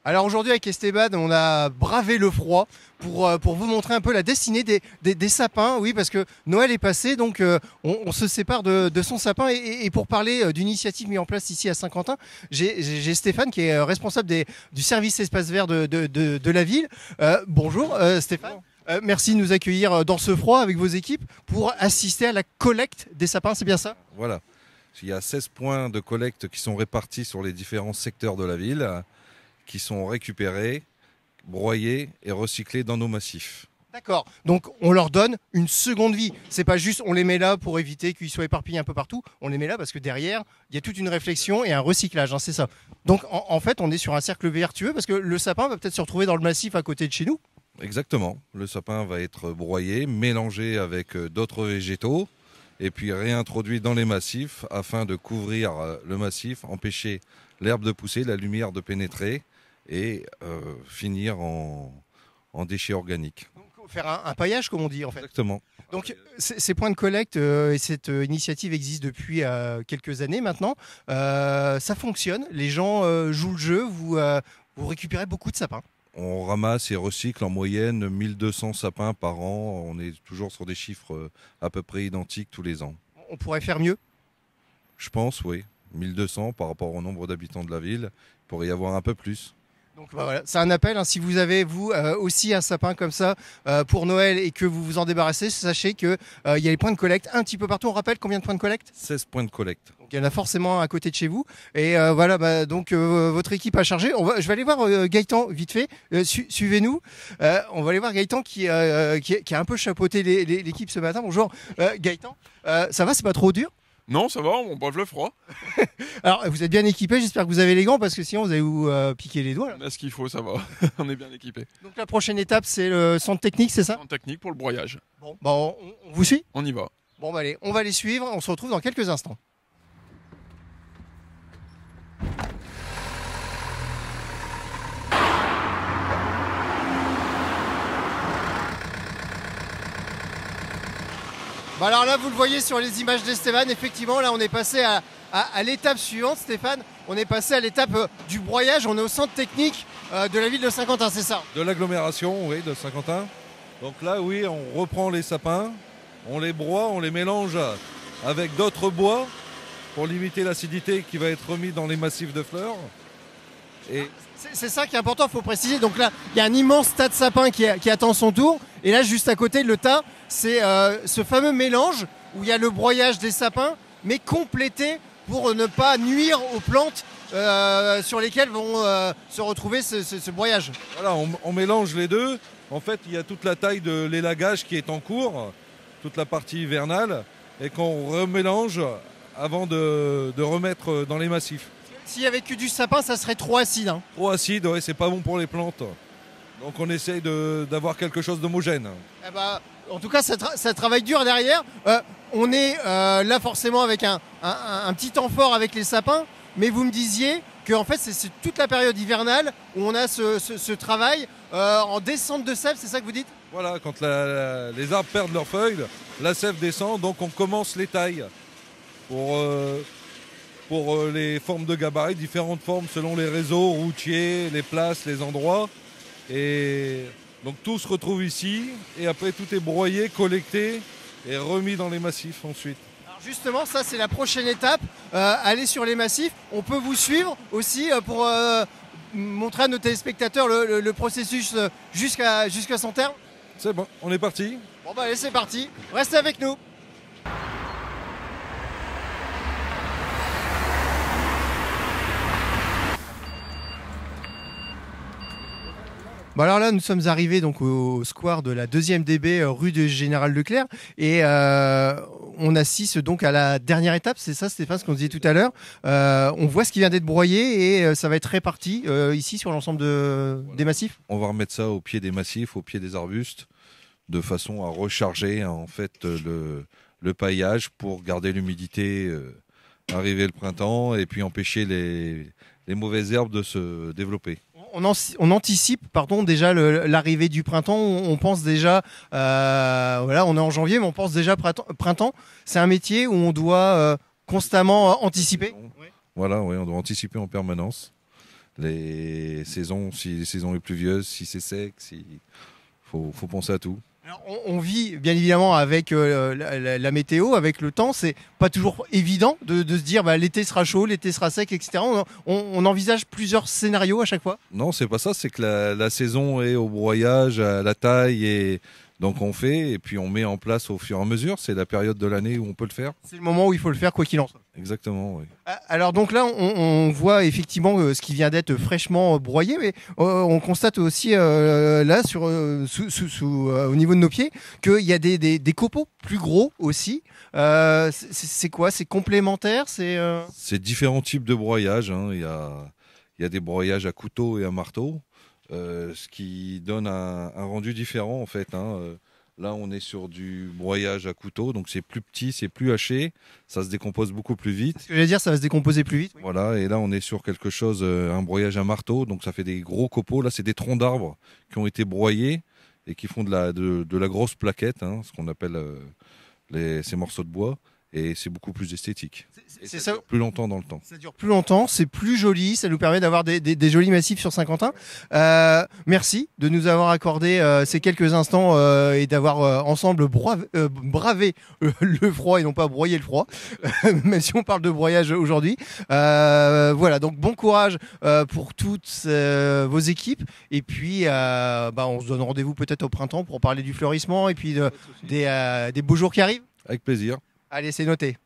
Alors aujourd'hui avec Esteban, on a bravé le froid pour vous montrer un peu la destinée des sapins. Oui, parce que Noël est passé, donc on se sépare de son sapin. Et pour parler d'une initiative mise en place ici à Saint-Quentin, j'ai Stéphane qui est responsable du service espace vert de la ville. Bonjour Stéphane. Merci de nous accueillir dans ce froid avec vos équipes pour assister à la collecte des sapins, c'est bien ça? Voilà. Il y a 16 points de collecte qui sont répartis sur les différents secteurs de la ville, qui sont récupérés, broyés et recyclés dans nos massifs. D'accord, donc on leur donne une seconde vie. C'est pas juste on les met là pour éviter qu'ils soient éparpillés un peu partout, on les met là parce que derrière, il y a toute une réflexion et un recyclage, hein, c'est ça. Donc en fait, on est sur un cercle vertueux parce que le sapin va peut-être se retrouver dans le massif à côté de chez nous. Exactement. Le sapin va être broyé, mélangé avec d'autres végétaux et puis réintroduit dans les massifs afin de couvrir le massif, empêcher l'herbe de pousser, la lumière de pénétrer et finir en déchets organiques. Donc, faire un paillage comme on dit en fait. Exactement. Donc ces points de collecte et cette initiative existe depuis quelques années maintenant. Ça fonctionne, les gens jouent le jeu, vous récupérez beaucoup de sapins. On ramasse et recycle en moyenne 1200 sapins par an. On est toujours sur des chiffres à peu près identiques tous les ans. On pourrait faire mieux? Je pense, oui. 1200 par rapport au nombre d'habitants de la ville. Il pourrait y avoir un peu plus. Donc bah voilà, c'est un appel, hein, si vous avez vous aussi un sapin comme ça pour Noël et que vous vous en débarrassez, sachez qu'il y a les points de collecte un petit peu partout. On rappelle combien de points de collecte? 16 points de collecte. Donc, il y en a forcément à côté de chez vous. Et voilà, bah, donc votre équipe a chargé. Je vais aller voir Gaëtan vite fait. Suivez-nous. On va aller voir Gaëtan qui a un peu chapeauté l'équipe ce matin. Bonjour Gaëtan. Ça va, c'est pas trop dur? Non, ça va, on brave le froid. Alors, vous êtes bien équipé, j'espère que vous avez les gants parce que sinon vous allez vous piquer les doigts. Là. On a ce qu'il faut, ça va. On est bien équipé. Donc la prochaine étape, c'est le centre technique, c'est ça? En technique pour le broyage. Bon, bah, on vous suit? On y va. Bon, bah allez, on va les suivre, on se retrouve dans quelques instants. Bah alors là, vous le voyez sur les images d'Esteban, effectivement, là on est passé à l'étape suivante, Stéphane. On est passé à l'étape du broyage, on est au centre technique de la ville de Saint-Quentin, c'est ça? De l'agglomération, oui, de Saint-Quentin. Donc là, oui, on reprend les sapins, on les broie, on les mélange avec d'autres bois pour limiter l'acidité qui va être remis dans les massifs de fleurs. Et c'est ça qui est important, il faut préciser. Donc là, il y a un immense tas de sapins qui attend son tour. Et là, juste à côté, le tas, c'est ce fameux mélange où il y a le broyage des sapins, mais complété pour ne pas nuire aux plantes sur lesquelles vont se retrouver ce broyage. voilà, on mélange les deux. En fait, il y a toute la taille de l'élagage qui est en cours, toute la partie hivernale, et qu'on remélange avant de remettre dans les massifs. S'il n'y avait que du sapin, ça serait trop acide. Hein. Trop acide, ouais, c'est pas bon pour les plantes. Donc on essaye d'avoir quelque chose d'homogène. Eh ben, en tout cas, ça travaille dur derrière. On est là forcément avec un petit temps fort avec les sapins, mais vous me disiez que en fait, c'est toute la période hivernale où on a ce travail en descente de sève, c'est ça que vous dites? Voilà, quand les arbres perdent leurs feuilles, la sève descend, donc on commence les tailles pour les formes de gabarit, différentes formes selon les réseaux routiers, les places, les endroits. Et donc tout se retrouve ici et après tout est broyé, collecté et remis dans les massifs ensuite. Alors justement, ça c'est la prochaine étape, aller sur les massifs. On peut vous suivre aussi pour montrer à nos téléspectateurs le processus jusqu'à son terme. C'est bon, on est parti. Bon bah allez, c'est parti, restez avec nous. Bon alors là, nous sommes arrivés donc au square de la 2e DB rue du Général Leclerc et on assiste donc à la dernière étape, c'est ça Stéphane, ce qu'on disait tout à l'heure. On voit ce qui vient d'être broyé et ça va être réparti ici sur l'ensemble des massifs. On va remettre ça au pied des massifs, au pied des arbustes, de façon à recharger en fait le paillage pour garder l'humidité arriver le printemps et puis empêcher les mauvaises herbes de se développer. On anticipe déjà l'arrivée du printemps. On pense déjà, voilà, on est en janvier, mais on pense déjà printemps. C'est un métier où on doit constamment anticiper. Voilà, oui, on doit anticiper en permanence. les saisons, si les saisons est pluvieuse, si c'est sec, faut penser à tout. Alors, on vit bien évidemment avec la météo, avec le temps. C'est pas toujours évident de se dire l'été sera chaud, l'été sera sec, etc. On envisage plusieurs scénarios à chaque fois. Non, c'est pas ça. C'est que la saison est au broyage, à la taille, et donc on fait et puis on met en place au fur et à mesure. C'est la période de l'année où on peut le faire. C'est le moment où il faut le faire quoi qu'il en soit. Exactement, oui. Alors donc là, on voit effectivement ce qui vient d'être fraîchement broyé, mais on constate aussi là au niveau de nos pieds qu'il y a des copeaux plus gros aussi. C'est quoi? C'est complémentaire? C'est différents types de broyage, hein. Il y a des broyages à couteau et à marteau, ce qui donne un rendu différent en fait, hein. Là, on est sur du broyage à couteau, donc c'est plus petit, c'est plus haché, ça se décompose beaucoup plus vite. Ce que j'allais dire, ça va se décomposer plus vite. Oui. Voilà, et là, on est sur quelque chose, un broyage à marteau, donc ça fait des gros copeaux. Là, c'est des troncs d'arbres qui ont été broyés et qui font de la grosse plaquette, hein, ce qu'on appelle ces morceaux de bois, et c'est beaucoup plus esthétique. C'est ça. Dure plus longtemps dans le temps. Ça dure plus longtemps, c'est plus joli, ça nous permet d'avoir des jolis massifs sur Saint-Quentin. Merci de nous avoir accordé ces quelques instants et d'avoir ensemble bravé le froid et non pas broyer le froid, même si on parle de broyage aujourd'hui. Voilà, donc bon courage pour toutes vos équipes. Et puis, on se donne rendez-vous peut-être au printemps pour parler du fleurissement et puis des beaux jours qui arrivent. Avec plaisir. Allez, c'est noté.